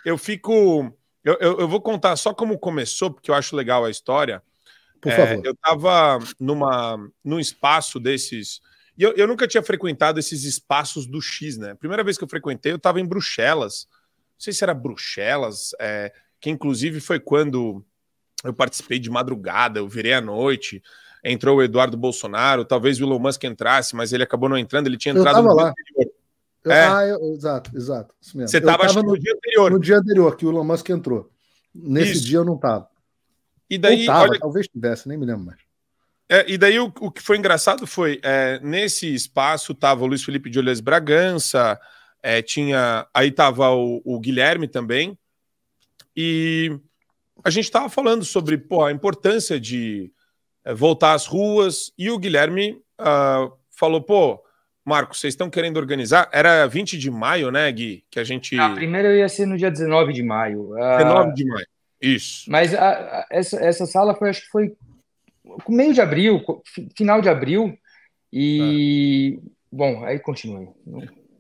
eu fico. Eu vou contar só como começou, porque eu acho legal a história. Por favor. Eu estava num espaço desses. E eu nunca tinha frequentado esses espaços do X, né? Primeira vez que eu frequentei, eu estava em Bruxelas. Não sei se era Bruxelas, que inclusive foi quando eu participei de madrugada, eu virei à noite. Entrou o Eduardo Bolsonaro, talvez o Elon Musk entrasse, mas ele acabou não entrando, ele tinha entrado no dia anterior. Exato, isso mesmo. Você estava no dia anterior. No dia anterior, que o Elon Musk entrou. Nesse dia eu não estava. E daí, olha, talvez tivesse, nem me lembro mais. E daí o que foi engraçado foi, nesse espaço estava o Luiz Felipe de Olhas Bragança, aí estava o Guilherme também, e a gente estava falando sobre a importância de voltar às ruas, e o Guilherme falou, Marcos, vocês estão querendo organizar? Era 20 de maio, né, Gui? Que a gente... Primeiro ia ser no dia 19 de maio. 19 de maio, isso. Mas essa sala acho que foi meio de abril, final de abril, e... Bom, aí continue.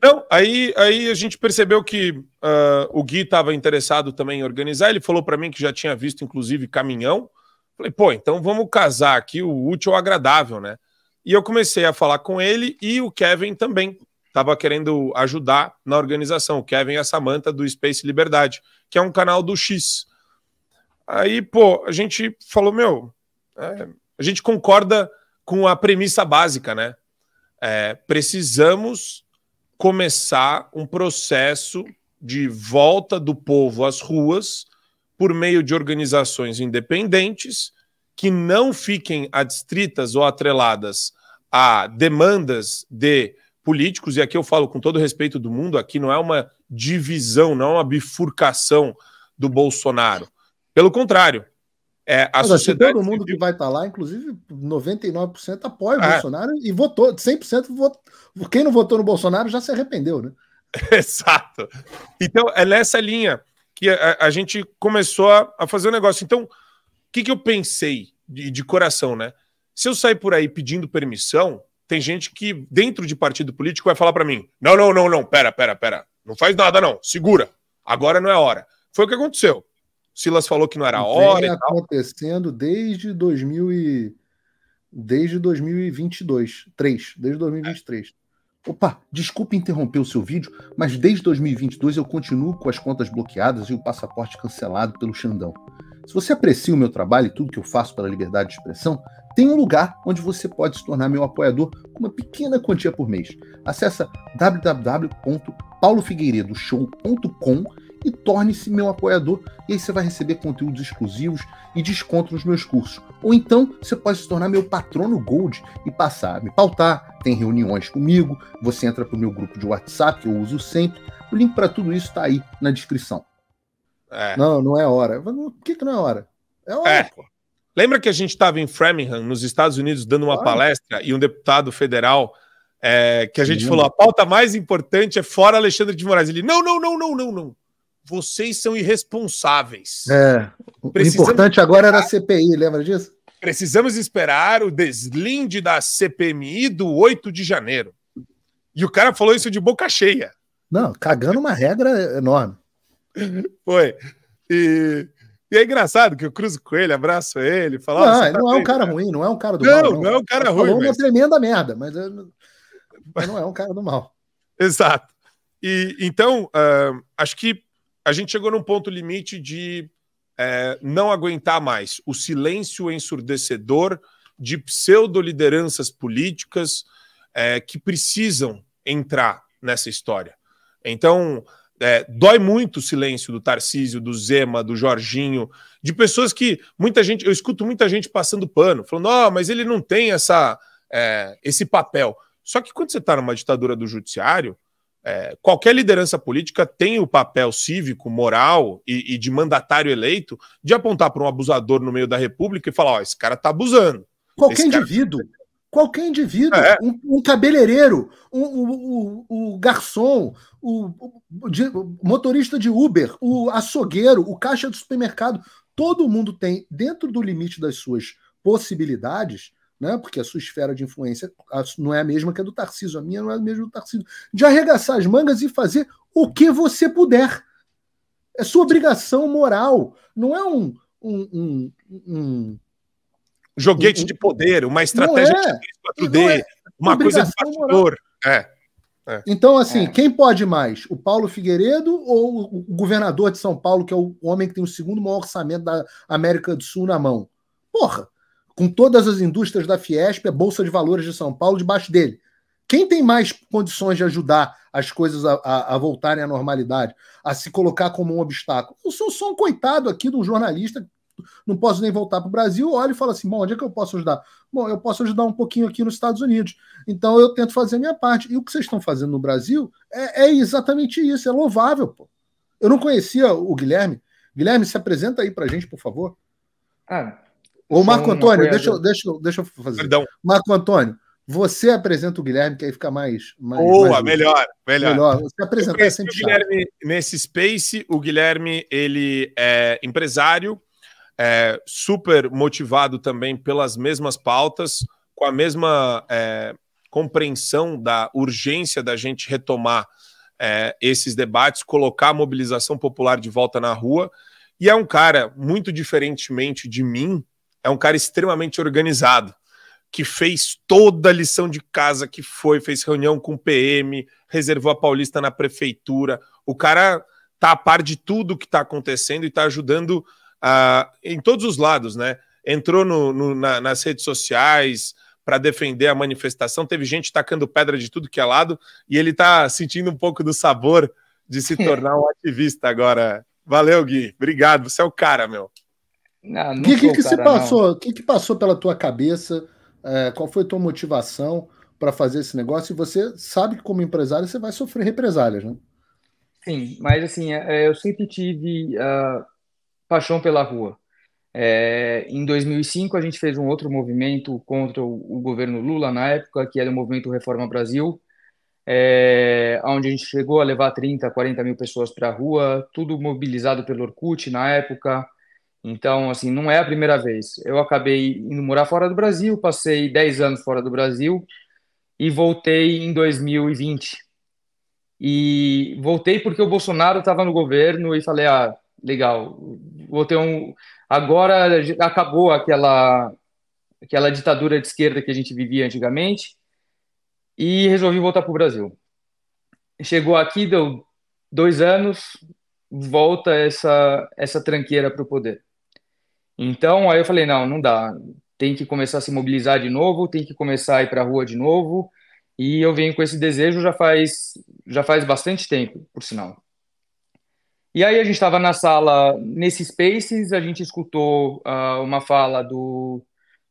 Não, aí a gente percebeu que o Gui estava interessado também em organizar, ele falou para mim que já tinha visto, inclusive, caminhão. Falei, então vamos casar aqui o útil ao agradável, né? E eu comecei a falar com ele e o Kevin também estava querendo ajudar na organização. O Kevin e a Samantha do Space Liberdade, que é um canal do X. Aí, a gente falou, a gente concorda com a premissa básica, né? Precisamos começar um processo de volta do povo às ruas por meio de organizações independentes que não fiquem adstritas ou atreladas a demandas de políticos, e aqui eu falo com todo o respeito do mundo, aqui não é uma divisão, não é uma bifurcação do Bolsonaro. Pelo contrário, a sociedade... Todo mundo que vai estar lá, inclusive 99% apoia o Bolsonaro e votou, 100% votou. Quem não votou no Bolsonaro já se arrependeu, né? Exato. Então, é nessa linha que a gente começou a fazer o negócio. Então, o que eu pensei de coração, né? Se eu sair por aí pedindo permissão, tem gente que, dentro de partido político, vai falar para mim, não, pera, não faz nada não, segura, agora não é hora. Foi o que aconteceu. Silas falou que não era hora e tal. Acontecendo desde 2022, desde 2023. Opa, desculpe interromper o seu vídeo, mas desde 2022 eu continuo com as contas bloqueadas e o passaporte cancelado pelo Xandão. Se você aprecia o meu trabalho e tudo que eu faço pela liberdade de expressão, tem um lugar onde você pode se tornar meu apoiador com uma pequena quantia por mês. Acesse www.paulofigueiredoshow.com e torne-se meu apoiador, e aí você vai receber conteúdos exclusivos e desconto nos meus cursos. Ou então, você pode se tornar meu patrono Gold e passar a me pautar, tem reuniões comigo, você entra pro meu grupo de WhatsApp, que eu uso sempre. O link para tudo isso está aí na descrição. Não é hora. Por que não é hora? É hora, pô. Lembra que a gente estava em Framingham, nos Estados Unidos, dando uma palestra, e um deputado federal, que a gente falou, a pauta mais importante é fora Alexandre de Moraes. Ele, não. Vocês são irresponsáveis. O importante agora era a CPI, lembra disso? Precisamos esperar o deslinde da CPMI do 8 de janeiro. E o cara falou isso de boca cheia. Não, cagando uma regra enorme. Foi. E é engraçado que eu cruzo com ele, abraço ele, falo... Não, ele não é um cara ruim, não é um cara do mal. Não é um cara ruim. Falou uma tremenda merda, mas não é um cara do mal. Exato. E então, acho que a gente chegou num ponto limite de não aguentar mais o silêncio ensurdecedor de pseudo-lideranças políticas que precisam entrar nessa história. Então, dói muito o silêncio do Tarcísio, do Zema, do Jorginho, de pessoas que eu escuto muita gente passando pano, falando, mas ele não tem esse papel. Só que quando você está numa ditadura do judiciário, qualquer liderança política tem o papel cívico, moral e de mandatário eleito de apontar para um abusador no meio da República e falar, esse cara está abusando. Qualquer indivíduo, um cabeleireiro, o garçom, o motorista de Uber, o açougueiro, o caixa do supermercado, todo mundo tem, dentro do limite das suas possibilidades, né, porque a sua esfera de influência não é a mesma que a do Tarcísio, a minha não é a mesma do Tarcísio, de arregaçar as mangas e fazer o que você puder. É sua obrigação moral. Não é um joguete de poder, uma estratégia de 4D, uma coisa de bastidor. Então, assim, quem pode mais? O Paulo Figueiredo ou o governador de São Paulo, que é o homem que tem o segundo maior orçamento da América do Sul na mão? Porra! Com todas as indústrias da Fiesp, a Bolsa de Valores de São Paulo debaixo dele. Quem tem mais condições de ajudar as coisas a voltarem à normalidade, a se colocar como um obstáculo? Eu sou só um coitado aqui de um jornalista, não posso nem voltar para o Brasil, olho e falo assim, bom, onde é que eu posso ajudar? Bom, eu posso ajudar um pouquinho aqui nos Estados Unidos. Então eu tento fazer a minha parte. E o que vocês estão fazendo no Brasil é exatamente isso, é louvável, pô. Eu não conhecia o Guilherme. Guilherme, se apresenta aí para a gente, por favor. Ô, Marco Antônio, deixa eu fazer. Perdão. Marco Antônio, você apresenta o Guilherme, que aí fica mais boa, melhor. Você apresentar é sempre o Guilherme nesse Space. O Guilherme, ele é empresário, super motivado também pelas mesmas pautas, com a mesma compreensão da urgência da gente retomar esses debates, colocar a mobilização popular de volta na rua. E é um cara, muito diferentemente de mim, é um cara extremamente organizado, que fez toda a lição de casa que fez reunião com o PM, reservou a Paulista na prefeitura. O cara tá a par de tudo que está acontecendo e está ajudando em todos os lados, né? Entrou nas redes sociais para defender a manifestação, teve gente tacando pedra de tudo que é lado, e ele tá sentindo um pouco do sabor de se tornar um ativista agora. Valeu, Gui. Obrigado. Você é o cara, meu. O que passou pela tua cabeça? Qual foi a tua motivação para fazer esse negócio? E você sabe que, como empresário, você vai sofrer represálias, né? Sim, mas assim, eu sempre tive paixão pela rua. Em 2005, a gente fez um outro movimento contra o governo Lula, na época, que era o Movimento Reforma Brasil, onde a gente chegou a levar 30, 40 mil pessoas para a rua, tudo mobilizado pelo Orkut na época. Então, assim, não é a primeira vez. Eu acabei indo morar fora do Brasil, passei 10 anos fora do Brasil e voltei em 2020. E voltei porque o Bolsonaro estava no governo e falei, legal, vou ter Agora acabou aquela ditadura de esquerda que a gente vivia antigamente e resolvi voltar para o Brasil. Chegou aqui, deu 2 anos, volta essa tranqueira para o poder. Então, aí eu falei, não dá, tem que começar a se mobilizar de novo, tem que começar a ir para a rua de novo, e eu venho com esse desejo já faz bastante tempo, por sinal. E aí a gente estava na sala, nesse Spaces, a gente escutou uma fala do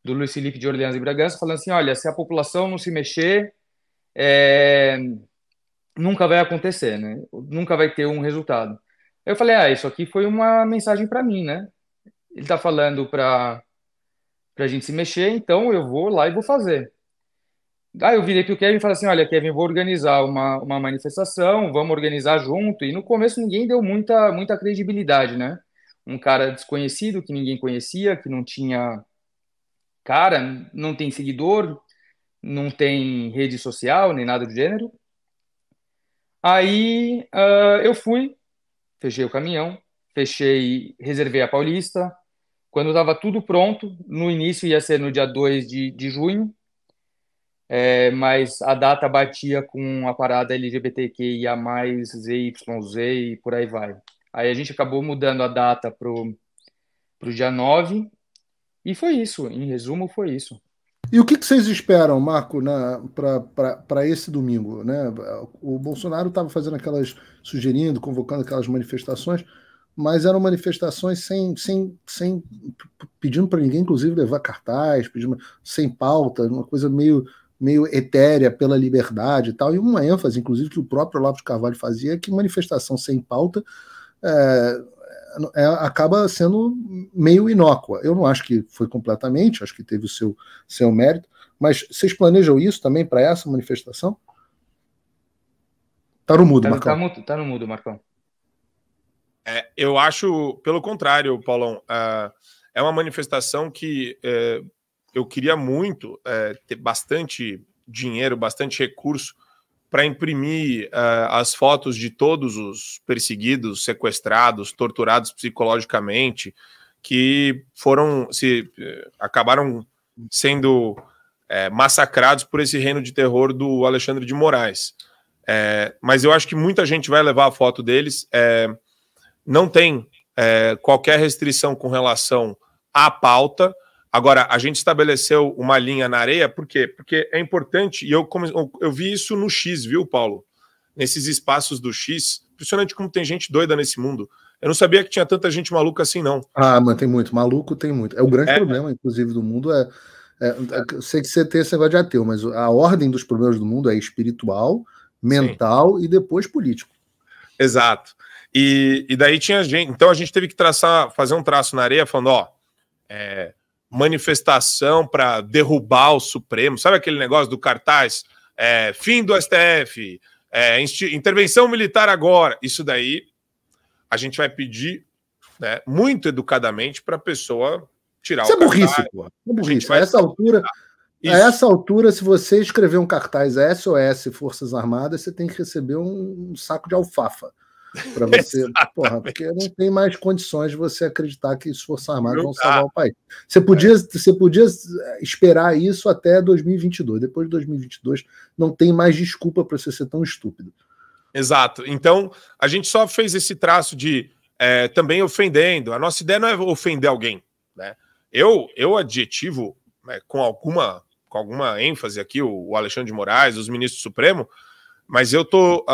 Luiz Felipe de Orleans e Bragança, falando assim, olha, se a população não se mexer, nunca vai acontecer, né? Nunca vai ter um resultado. Eu falei, isso aqui foi uma mensagem para mim, né? Ele está falando para a gente se mexer, então eu vou lá e vou fazer. Aí eu virei para o Kevin e falei assim, olha, Kevin, vou organizar uma manifestação, vamos organizar junto. E no começo ninguém deu muita credibilidade, né? Um cara desconhecido, que ninguém conhecia, que não tinha cara, não tem seguidor, não tem rede social, nem nada do gênero. Aí eu fui, fechei o caminhão, reservei a Paulista. Quando estava tudo pronto, no início ia ser no dia 2 de junho, mas a data batia com a parada LGBTQIA+, ZYZ e por aí vai. Aí a gente acabou mudando a data pro dia 9 e foi isso. Em resumo, foi isso. E o que vocês esperam, Marco, para esse domingo, né? O Bolsonaro estava fazendo sugerindo, convocando aquelas manifestações, mas eram manifestações sem pedindo para ninguém, inclusive, levar cartaz, sem pauta, uma coisa meio etérea pela liberdade e tal, e uma ênfase, inclusive, que o próprio Olavo de Carvalho fazia, é que manifestação sem pauta acaba sendo meio inócua. Eu não acho que foi completamente, acho que teve o seu mérito, mas vocês planejam isso também para essa manifestação? Tá no mudo, Marcão. Tá no mudo, Marcão. Eu acho, pelo contrário, Paulão, é uma manifestação que eu queria muito ter bastante dinheiro, bastante recurso para imprimir as fotos de todos os perseguidos, sequestrados, torturados psicologicamente, que acabaram sendo massacrados por esse reino de terror do Alexandre de Moraes. Mas eu acho que muita gente vai levar a foto deles. Não tem qualquer restrição com relação à pauta. Agora, a gente estabeleceu uma linha na areia, por quê? Porque é importante, e eu vi isso no X, viu, Paulo? Nesses espaços do X, impressionante como tem gente doida nesse mundo. Eu não sabia que tinha tanta gente maluca assim, não. Ah, mas tem muito, maluco tem muito. O grande problema, inclusive, do mundo eu sei que você tem esse negócio de ateu, mas a ordem dos problemas do mundo é espiritual, mental e depois político. Exato. E daí tinha gente, então a gente teve que fazer um traço na areia falando, manifestação para derrubar o Supremo, sabe aquele negócio do cartaz? Fim do STF, intervenção militar agora. Isso daí a gente vai pedir, né, muito educadamente para a pessoa tirar o cartaz. Burrice, porra. É burrice. A essa altura, se você escrever um cartaz SOS Forças Armadas, você tem que receber um saco de alfafa. Para você, porra, porque não tem mais condições de você acreditar que as Forças Armadas vão salvar o país. Você podia esperar isso até 2022. Depois de 2022, não tem mais desculpa para você ser tão estúpido. Exato. Então, a gente só fez esse traço de também ofendendo. A nossa ideia não é ofender alguém, né? Eu adjetivo, né, com alguma ênfase aqui o Alexandre de Moraes, os ministros do Supremo, mas eu tô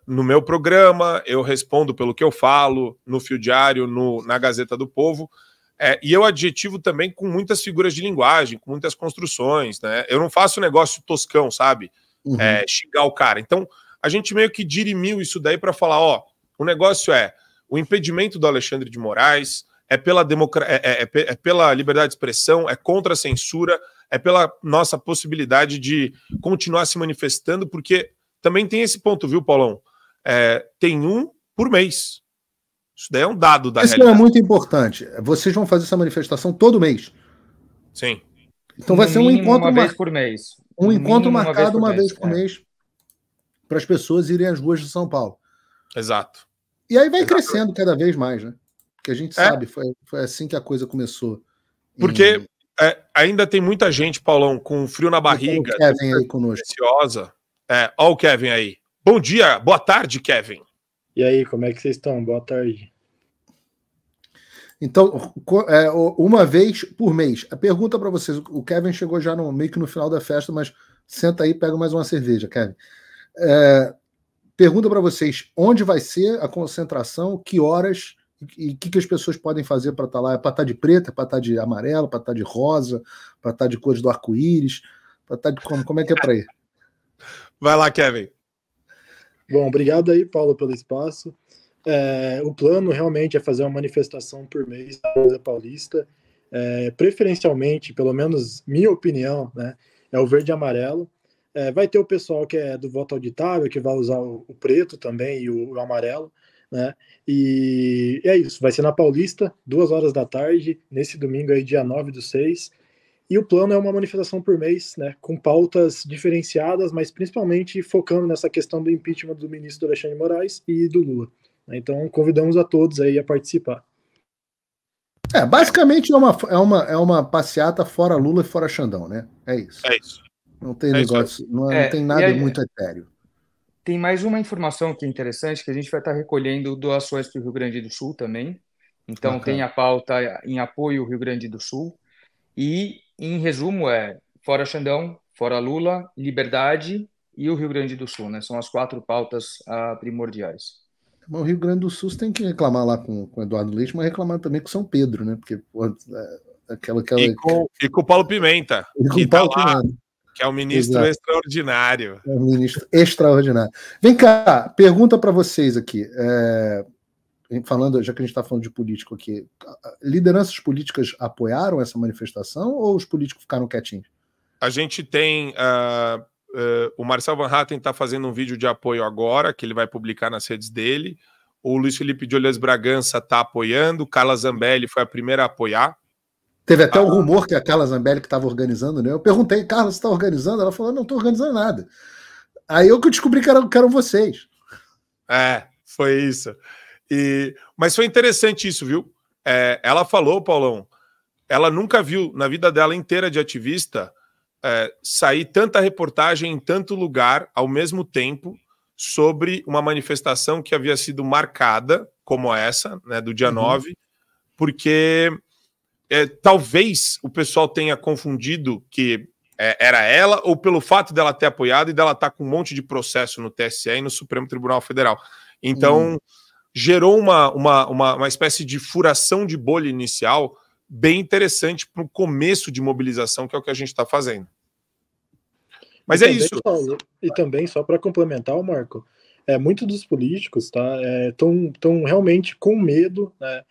no meu programa, eu respondo pelo que eu falo, no Fio Diário, na Gazeta do Povo, e eu adjetivo também com muitas figuras de linguagem, com muitas construções, né? Eu não faço negócio toscão, sabe? Xingar o cara. Então, a gente meio que dirimiu isso daí para falar, o negócio o impedimento do Alexandre de Moraes, pela liberdade de expressão, contra a censura, pela nossa possibilidade de continuar se manifestando, porque também tem esse ponto, viu, Paulão? Tem um por mês. Isso daí é um dado da realidade. Isso é muito importante. Vocês vão fazer essa manifestação todo mês. Sim. Então vai ser um encontro uma vez por mês. Um encontro marcado uma vez por mês para as pessoas irem às ruas de São Paulo. Exato. E aí vai crescendo cada vez mais, né? Porque a gente sabe, foi assim que a coisa começou. Porque ainda tem muita gente, Paulão, com frio na barriga. O Kevin aí conosco. Ansiosa. Olha o Kevin aí. Bom dia, boa tarde, Kevin. E aí, como é que vocês estão? Boa tarde. Então, uma vez por mês. A pergunta para vocês, o Kevin chegou já meio que no final da festa, mas senta aí e pega mais uma cerveja, Kevin. Pergunta para vocês, onde vai ser a concentração, que horas e o que as pessoas podem fazer para estar lá? É para estar de preto, é para estar de amarelo, para estar de rosa, para estar de cores do arco-íris, para estar de como é que é para ir? Vai lá, Kevin. Bom, obrigado aí, Paulo, pelo espaço. O plano realmente é fazer uma manifestação por mês na Avenida Paulista. Preferencialmente, pelo menos minha opinião, né, é o verde e amarelo. Vai ter o pessoal que é do voto auditável, que vai usar o preto também e o amarelo, né? E é isso, vai ser na Paulista, 2 horas da tarde, nesse domingo aí, dia 9/6. E o plano é uma manifestação por mês, né, com pautas diferenciadas, mas principalmente focando nessa questão do impeachment do ministro Alexandre de Moraes e do Lula. Então, convidamos a todos aí a participar. Basicamente é uma passeata fora Lula e fora Xandão, né? É isso. É isso. Não tem negócio, não tem nada muito etéreo. Tem mais uma informação que é interessante, que a gente vai estar recolhendo doações para o Rio Grande do Sul também. Então, bacana. Tem a pauta em apoio ao Rio Grande do Sul. E, em resumo, fora Xandão, fora Lula, Liberdade e o Rio Grande do Sul, né? São as 4 pautas primordiais. O Rio Grande do Sul você tem que reclamar lá com o Eduardo Leite, mas reclamar também com São Pedro, né? Porque E com o Paulo Pimenta, que está lá, que é o ministro extraordinário. É o ministro extraordinário. Vem cá, pergunta para vocês aqui. Falando, já que a gente está falando de político aqui, lideranças políticas apoiaram essa manifestação ou os políticos ficaram quietinhos? A gente tem... o Marcel Van Hatten está fazendo um vídeo de apoio agora, que ele vai publicar nas redes dele. O Luiz Felipe de Olhães Bragança está apoiando. Carla Zambelli foi a primeira a apoiar. Teve até o rumor que a Carla Zambelli que estava organizando, né? Eu perguntei, Carla, você está organizando? Ela falou, não estou organizando nada. Aí eu que descobri que eram vocês. Foi isso. Mas foi interessante isso, viu? Ela falou, Paulão, ela nunca viu na vida dela inteira de ativista sair tanta reportagem em tanto lugar ao mesmo tempo sobre uma manifestação que havia sido marcada, como essa, né, do dia 9, porque talvez o pessoal tenha confundido que era ela, ou pelo fato dela ter apoiado e dela estar com um monte de processo no TSE e no Supremo Tribunal Federal. Então, gerou uma espécie de furação de bolha inicial bem interessante para o começo de mobilização, que é o que a gente está fazendo. Mas é isso. Paulo, e também, só para complementar, Marco, muitos dos políticos estão realmente com medo, né,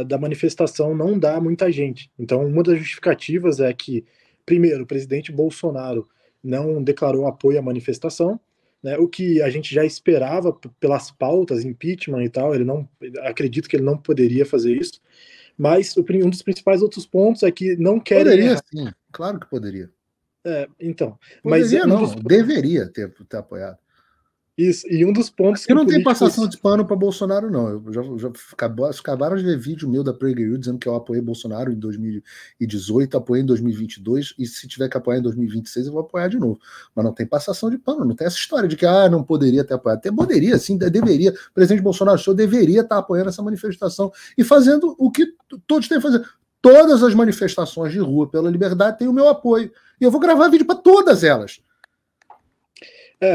da manifestação não dar muita gente. Então, uma das justificativas é que, primeiro, o presidente Bolsonaro não declarou apoio à manifestação, né, o que a gente já esperava pelas pautas, impeachment e tal, acredito que ele não poderia fazer isso, mas um dos principais outros pontos é que não querem... Poderia, sim, claro que poderia. Então... Poderia, mas deveria ter apoiado. Isso, e um dos pontos que não tem passação de pano para Bolsonaro, não. Eu já acabaram de ver vídeo meu da PragerU dizendo que eu apoiei Bolsonaro em 2018, apoiei em 2022, e se tiver que apoiar em 2026, eu vou apoiar de novo. Mas não tem passação de pano, não tem essa história de que não poderia ter apoiado. Até poderia, sim, deveria. O presidente Bolsonaro, o senhor deveria estar apoiando essa manifestação e fazendo o que todos têm que fazer. Todas as manifestações de rua pela liberdade têm o meu apoio. E eu vou gravar vídeo para todas elas.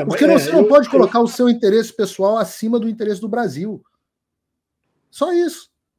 Porque você não pode colocar o seu interesse pessoal acima do interesse do Brasil. Só isso.